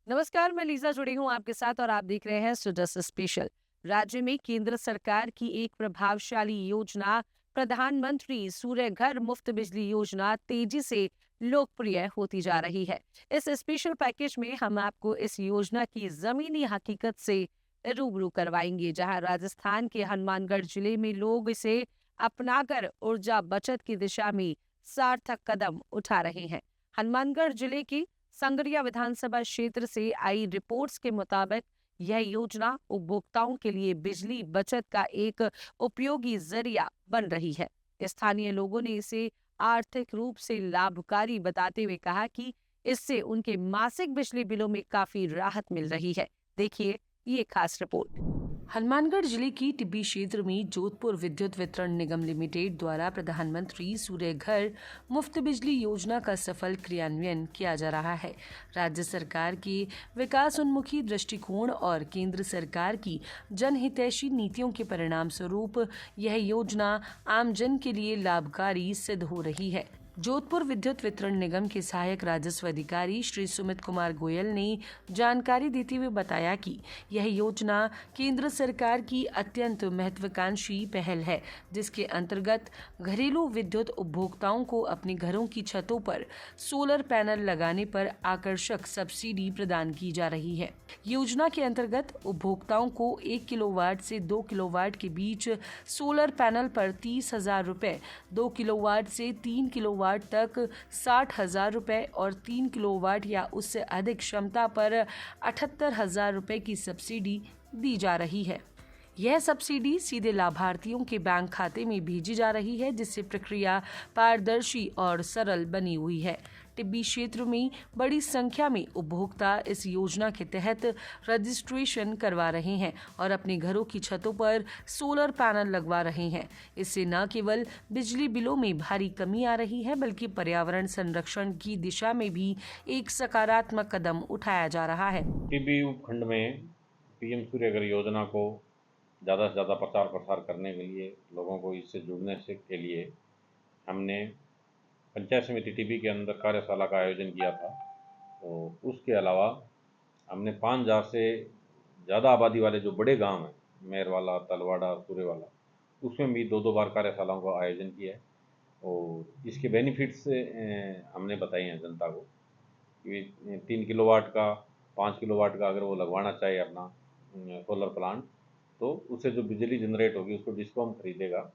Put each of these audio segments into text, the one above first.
नमस्कार, मैं लीजा जुड़ी हूँ आपके साथ और आप देख रहे हैं सुजस स्पेशल। राज्य में केंद्र सरकार की एक प्रभावशाली योजना प्रधानमंत्री सूर्य घर मुफ्त बिजली योजना तेजी से लोकप्रिय होती जा रही है। इस स्पेशल पैकेज में हम आपको इस योजना की जमीनी हकीकत से रूबरू करवाएंगे, जहां राजस्थान के हनुमानगढ़ जिले में लोग इसे अपनाकर ऊर्जा बचत की दिशा में सार्थक कदम उठा रहे हैं। हनुमानगढ़ जिले की संगरिया विधानसभा क्षेत्र से आई रिपोर्ट्स के मुताबिक यह योजना उपभोक्ताओं के लिए बिजली बचत का एक उपयोगी जरिया बन रही है। स्थानीय लोगों ने इसे आर्थिक रूप से लाभकारी बताते हुए कहा कि इससे उनके मासिक बिजली बिलों में काफी राहत मिल रही है। देखिए ये खास रिपोर्ट। हनुमानगढ़ जिले की टिब्बी क्षेत्र में जोधपुर विद्युत वितरण निगम लिमिटेड द्वारा प्रधानमंत्री सूर्य घर मुफ्त बिजली योजना का सफल क्रियान्वयन किया जा रहा है। राज्य सरकार के विकास उन्मुखी दृष्टिकोण और केंद्र सरकार की जनहितैषी नीतियों के परिणाम स्वरूप यह योजना आमजन के लिए लाभकारी सिद्ध हो रही है। जोधपुर विद्युत वितरण निगम के सहायक राजस्व अधिकारी श्री सुमित कुमार गोयल ने जानकारी देते हुए बताया कि यह योजना केंद्र सरकार की अत्यंत महत्वाकांक्षी पहल है, जिसके अंतर्गत घरेलू विद्युत उपभोक्ताओं को अपने घरों की छतों पर सोलर पैनल लगाने पर आकर्षक सब्सिडी प्रदान की जा रही है। योजना के अंतर्गत उपभोक्ताओं को 1 किलोवाट से 2 किलोवाट के बीच सोलर पैनल पर 30,000 रुपए, 2 किलोवाट से 3 किलोवाट तक 60,000 रुपए और 3 किलोवाट या उससे अधिक क्षमता पर 78,000 रुपए की सब्सिडी दी जा रही है। यह सब्सिडी सीधे लाभार्थियों के बैंक खाते में भेजी जा रही है, जिससे प्रक्रिया पारदर्शी और सरल बनी हुई है। टिब्बी क्षेत्र में बड़ी संख्या में उपभोक्ता इस योजना के तहत रजिस्ट्रेशन करवा रहे हैं और अपने घरों की छतों पर सोलर पैनल लगवा रहे हैं। इससे न केवल बिजली बिलों में भारी कमी आ रही है, बल्कि पर्यावरण संरक्षण की दिशा में भी एक सकारात्मक कदम उठाया जा रहा है। टिब्बी उपखंड में पीएम सूर्य घर योजना को ज़्यादा से ज़्यादा प्रचार प्रसार करने के लिए, लोगों को इससे जुड़ने से के लिए हमने पंचायत समिति टिब्बी के अंदर कार्यशाला का आयोजन किया था। तो उसके अलावा हमने 5,000 से ज़्यादा आबादी वाले जो बड़े गांव हैं, मेरवाला, तलवाड़ा, सूर्यवाला, उसमें भी 2-2 बार कार्यशालाओं का आयोजन किया है। और इसके बेनिफिट्स हमने बताए हैं जनता को कि 3 किलोवाट का, 5 किलोवाट का अगर वो लगवाना चाहे अपना सोलर प्लांट, तो उससे जो बिजली जनरेट होगी उसको डिस्कॉम खरीदेगा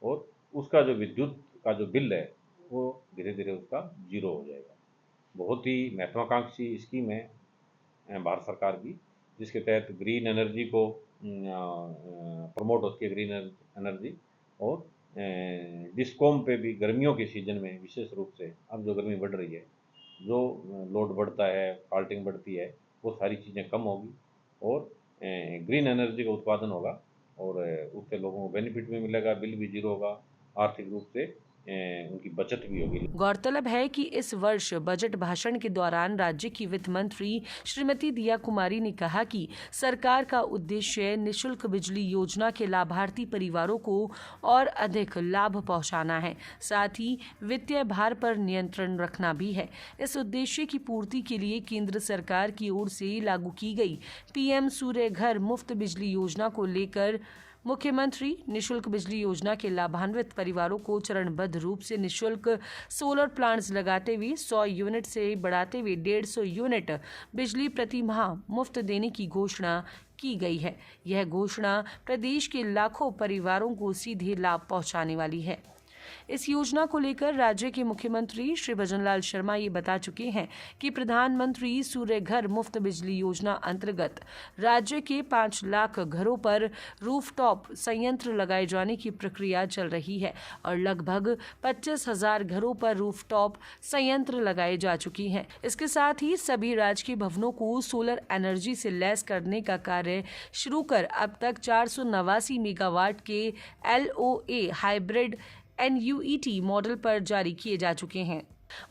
और उसका जो विद्युत का जो बिल है वो धीरे धीरे उसका जीरो हो जाएगा। बहुत ही महत्वाकांक्षी स्कीम है भारत सरकार की, जिसके तहत ग्रीन एनर्जी को प्रमोट होती है, ग्रीन एनर्जी। और डिस्कॉम पे भी गर्मियों के सीज़न में विशेष रूप से, अब जो गर्मी बढ़ रही है, जो लोड बढ़ता है, फॉल्टिंग बढ़ती है, वो सारी चीज़ें कम होगी और ग्रीन एनर्जी का उत्पादन होगा और उससे लोगों को बेनिफिट भी मिलेगा, बिल भी जीरो होगा, आर्थिक रूप से उनकी बचत भी होगी। गौरतलब है कि इस वर्ष बजट भाषण के दौरान राज्य की वित्त मंत्री श्रीमती दिया कुमारी ने कहा कि सरकार का उद्देश्य निशुल्क बिजली योजना के लाभार्थी परिवारों को और अधिक लाभ पहुंचाना है, साथ ही वित्तीय भार पर नियंत्रण रखना भी है। इस उद्देश्य की पूर्ति के लिए केंद्र सरकार की ओर से लागू की गई पीएम सूर्य घर मुफ्त बिजली योजना को लेकर मुख्यमंत्री निशुल्क बिजली योजना के लाभान्वित परिवारों को चरणबद्ध रूप से निशुल्क सोलर प्लांट्स लगाते हुए 100 यूनिट से बढ़ाते हुए 150 यूनिट बिजली प्रति माह मुफ्त देने की घोषणा की गई है। यह घोषणा प्रदेश के लाखों परिवारों को सीधे लाभ पहुंचाने वाली है। इस योजना को लेकर राज्य के मुख्यमंत्री श्री भजनलाल शर्मा ये बता चुके हैं कि प्रधानमंत्री सूर्य घर मुफ्त बिजली योजना अंतर्गत राज्य के 5 लाख घरों पर रूफटॉप संयंत्र लगाए जाने की प्रक्रिया चल रही है और लगभग 25,000 घरों पर रूफटॉप संयंत्र लगाए जा चुकी हैं। इसके साथ ही सभी राजकीय भवनों को सोलर एनर्जी से लैस करने का कार्य शुरू कर अब तक 489 मेगावाट के LOA हाइब्रिड NUET मॉडल पर जारी किए जा चुके हैं।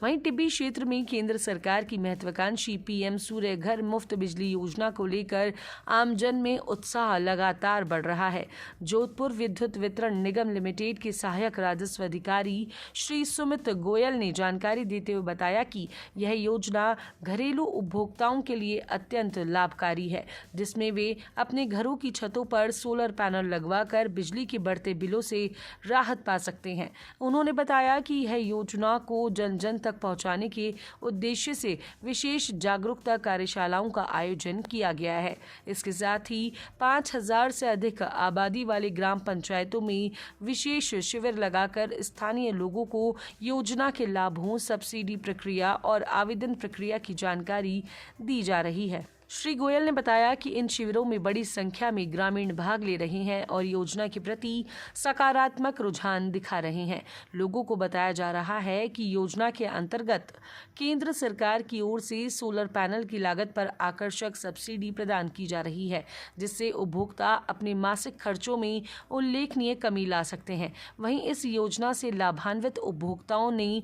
वहीं टिब्बी क्षेत्र में केंद्र सरकार की महत्वाकांक्षी पीएम सूर्य घर मुफ्त बिजली योजना को लेकर आमजन में उत्साह लगातार बढ़ रहा है। जोधपुर विद्युत वितरण निगम लिमिटेड के सहायक राजस्व अधिकारी श्री सुमित गोयल ने जानकारी देते हुए बताया कि यह योजना घरेलू उपभोक्ताओं के लिए अत्यंत लाभकारी है, जिसमें वे अपने घरों की छतों पर सोलर पैनल लगवाकर बिजली के बढ़ते बिलों से राहत पा सकते हैं। उन्होंने बताया कि यह योजना को जन जन तक पहुंचाने के उद्देश्य से विशेष जागरूकता कार्यशालाओं का आयोजन किया गया है। इसके साथ ही 5000 से अधिक आबादी वाले ग्राम पंचायतों में विशेष शिविर लगाकर स्थानीय लोगों को योजना के लाभों, सब्सिडी प्रक्रिया और आवेदन प्रक्रिया की जानकारी दी जा रही है। श्री गोयल ने बताया कि इन शिविरों में बड़ी संख्या में ग्रामीण भाग ले रहे हैं और योजना के प्रति सकारात्मक रुझान दिखा रहे हैं। लोगों को बताया जा रहा है कि योजना के अंतर्गत केंद्र सरकार की ओर से सोलर पैनल की लागत पर आकर्षक सब्सिडी प्रदान की जा रही है, जिससे उपभोक्ता अपने मासिक खर्चों में उल्लेखनीय कमी ला सकते हैं। वहीं इस योजना से लाभान्वित उपभोक्ताओं ने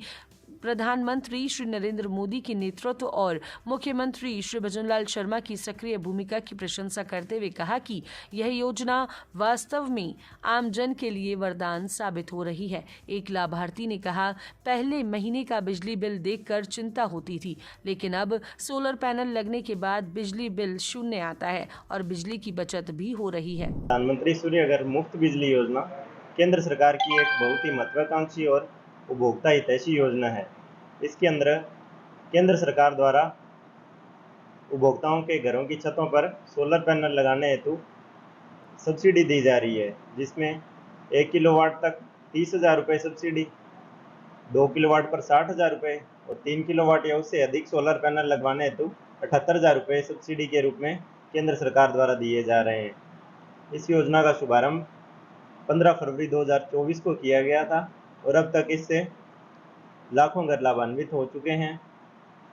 प्रधानमंत्री श्री नरेंद्र मोदी के नेतृत्व और मुख्यमंत्री श्री भजनलाल शर्मा की सक्रिय भूमिका की प्रशंसा करते हुए कहा कि यह योजना वास्तव में आमजन के लिए वरदान साबित हो रही है। एक लाभार्थी ने कहा, पहले महीने का बिजली बिल देखकर चिंता होती थी, लेकिन अब सोलर पैनल लगने के बाद बिजली बिल शून्य आता है और बिजली की बचत भी हो रही है। प्रधानमंत्री सूर्य घर मुफ्त बिजली योजना केंद्र सरकार की एक बहुत ही महत्वाकांक्षी और उपभोक्ता हितैषी योजना है। इसके अंदर केंद्र सरकार द्वारा उपभोक्ताओं के घरों की छतों पर सोलर पैनल लगाने हेतु सब्सिडी दी जा रही है, जिसमें 1 किलोवाट तक 30,000 रुपये सब्सिडी, 2 किलोवाट पर 60,000 रुपये और 3 किलोवाट या उससे अधिक सोलर पैनल लगवाने हेतु 78,000 रुपये सब्सिडी के रूप में केंद्र सरकार द्वारा दिए जा रहे हैं। इस योजना का शुभारंभ 15 फरवरी 2024 को किया गया था और अब तक इससे लाखों घर लाभान्वित हो चुके हैं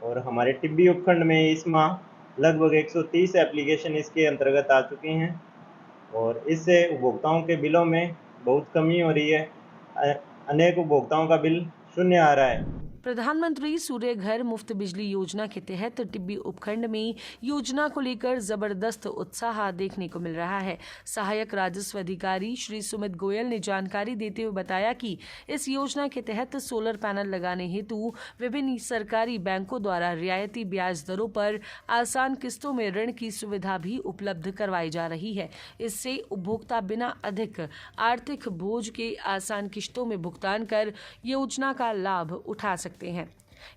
और हमारे टिब्बी उपखंड में इस माह लगभग 130 एप्लीकेशन इसके अंतर्गत आ चुके हैं और इससे उपभोक्ताओं के बिलों में बहुत कमी हो रही है। अनेक उपभोक्ताओं का बिल शून्य आ रहा है। प्रधानमंत्री सूर्य घर मुफ्त बिजली योजना के तहत टिब्बी उपखंड में योजना को लेकर जबरदस्त उत्साह देखने को मिल रहा है। सहायक राजस्व अधिकारी श्री सुमित गोयल ने जानकारी देते हुए बताया कि इस योजना के तहत सोलर पैनल लगाने हेतु विभिन्न सरकारी बैंकों द्वारा रियायती ब्याज दरों पर आसान किस्तों में ऋण की सुविधा भी उपलब्ध करवाई जा रही है। इससे उपभोक्ता बिना अधिक आर्थिक बोझ के आसान किस्तों में भुगतान कर योजना का लाभ उठा सकते हैं।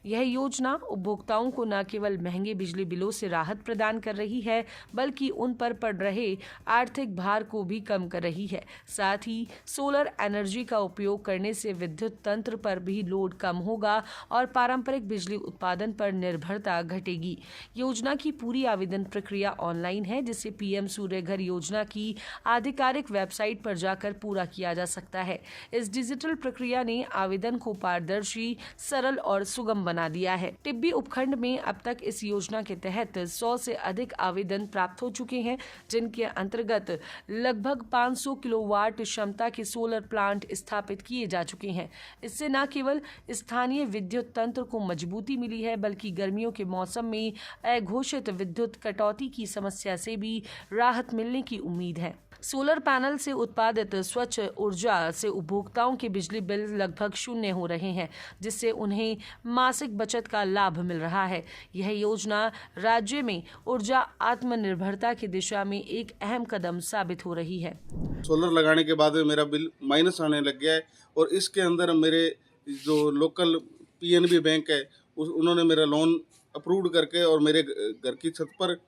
यह योजना उपभोक्ताओं को न केवल महंगे बिजली बिलों से राहत प्रदान कर रही है, बल्कि उन पर पड़ रहे आर्थिक भार को भी कम कर रही है। साथ ही सोलर एनर्जी का उपयोग करने से विद्युत तंत्र पर भी लोड कम होगा और पारंपरिक बिजली उत्पादन पर निर्भरता घटेगी। योजना की पूरी आवेदन प्रक्रिया ऑनलाइन है, जिसे पीएम सूर्य घर योजना की आधिकारिक वेबसाइट पर जाकर पूरा किया जा सकता है। इस डिजिटल प्रक्रिया ने आवेदन को पारदर्शी, सरल और सुगम बना दिया है। टिब्बी उपखंड में अब तक इस योजना के तहत 100 से अधिक आवेदन प्राप्त हो चुके हैं, जिनके अंतर्गत लगभग 500 किलोवाट क्षमता के सोलर प्लांट स्थापित किए जा चुके हैं। इससे न केवल स्थानीय विद्युत तंत्र को मजबूती मिली है, बल्कि गर्मियों के मौसम में अघोषित विद्युत कटौती की समस्या से भी राहत मिलने की उम्मीद है। सोलर पैनल से उत्पादित स्वच्छ ऊर्जा से उपभोक्ताओं के बिजली बिल लगभग शून्य हो रहे हैं, जिससे उन्हें मासिक बचत का लाभ मिल रहा है। यह योजना राज्य में ऊर्जा आत्मनिर्भरता की दिशा में एक अहम कदम साबित हो रही है। सोलर लगाने के बाद में मेरा बिल माइनस आने लग गया है और इसके अंदर मेरे जो लोकल पीएनबी बैंक है उन्होंने मेरा लोन अप्रूव्ड करके और मेरे घर की छत पर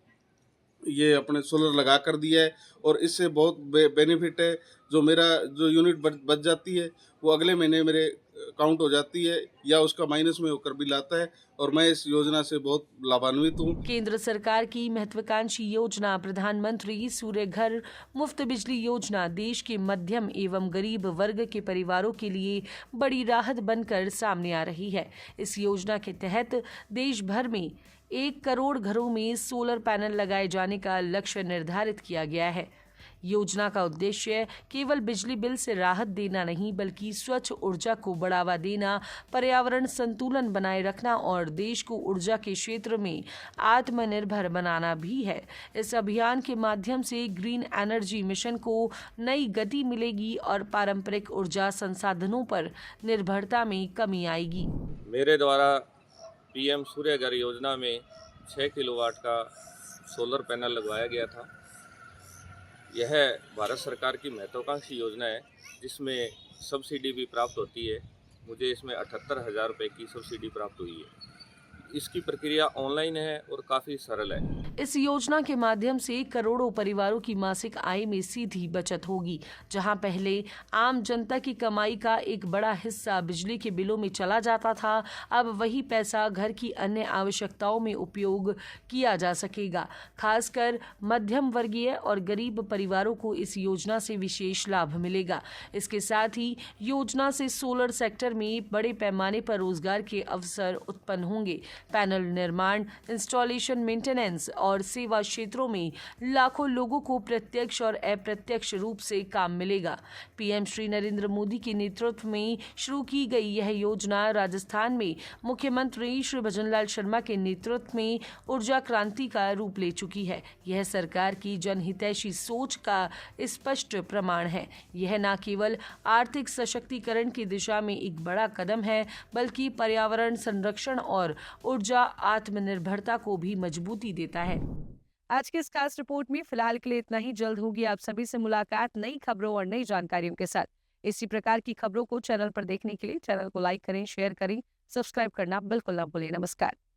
ये अपने सोलर लगा कर दिया है और इससे बहुत बेनिफिट है। जो मेरा जो यूनिट बच जाती है वो अगले महीने मेरे काउंट हो जाती है या उसका माइनस में होकर बिल आता है और मैं इस योजना से बहुत लाभान्वित हूँ। केंद्र सरकार की महत्वाकांक्षी योजना प्रधानमंत्री सूर्य घर मुफ्त बिजली योजना देश के मध्यम एवं गरीब वर्ग के परिवारों के लिए बड़ी राहत बनकर सामने आ रही है। इस योजना के तहत देश भर में 1 करोड़ घरों में सोलर पैनल लगाए जाने का लक्ष्य निर्धारित किया गया है। योजना का उद्देश्य केवल बिजली बिल से राहत देना नहीं बल्कि स्वच्छ ऊर्जा को बढ़ावा देना, पर्यावरण संतुलन बनाए रखना और देश को ऊर्जा के क्षेत्र में आत्मनिर्भर बनाना भी है। इस अभियान के माध्यम से ग्रीन एनर्जी मिशन को नई गति मिलेगी और पारंपरिक ऊर्जा संसाधनों पर निर्भरता में कमी आएगी। मेरे द्वारा पीएम सूर्य घर योजना में 6 किलोवाट का सोलर पैनल लगवाया गया था। यह भारत सरकार की महत्वाकांक्षी योजना है जिसमें सब्सिडी भी प्राप्त होती है। मुझे इसमें 78,000 रुपये की सब्सिडी प्राप्त हुई है। इसकी प्रक्रिया ऑनलाइन है और काफ़ी सरल है। इस योजना के माध्यम से करोड़ों परिवारों की मासिक आय में सीधी बचत होगी। जहां पहले आम जनता की कमाई का एक बड़ा हिस्सा बिजली के बिलों में चला जाता था, अब वही पैसा घर की अन्य आवश्यकताओं में उपयोग किया जा सकेगा। खासकर मध्यम वर्गीय और गरीब परिवारों को इस योजना से विशेष लाभ मिलेगा। इसके साथ ही योजना से सोलर सेक्टर में बड़े पैमाने पर रोजगार के अवसर उत्पन्न होंगे। पैनल निर्माण, इंस्टॉलेशन, मेंटेनेंस और सेवा क्षेत्रों में लाखों लोगों को प्रत्यक्ष और अप्रत्यक्ष रूप से काम मिलेगा। पीएम श्री नरेंद्र मोदी के नेतृत्व में शुरू की गई यह योजना राजस्थान में मुख्यमंत्री श्री भजनलाल शर्मा के नेतृत्व में ऊर्जा क्रांति का रूप ले चुकी है। यह सरकार की जनहितैषी सोच का स्पष्ट प्रमाण है। यह न केवल आर्थिक सशक्तिकरण की दिशा में एक बड़ा कदम है बल्कि पर्यावरण संरक्षण और ऊर्जा आत्मनिर्भरता को भी मजबूती देता है। आज के इस खास रिपोर्ट में फिलहाल के लिए इतना ही। जल्द होगी आप सभी से मुलाकात नई खबरों और नई जानकारियों के साथ। इसी प्रकार की खबरों को चैनल पर देखने के लिए चैनल को लाइक करें, शेयर करें, सब्सक्राइब करना बिल्कुल ना भूलें। नमस्कार।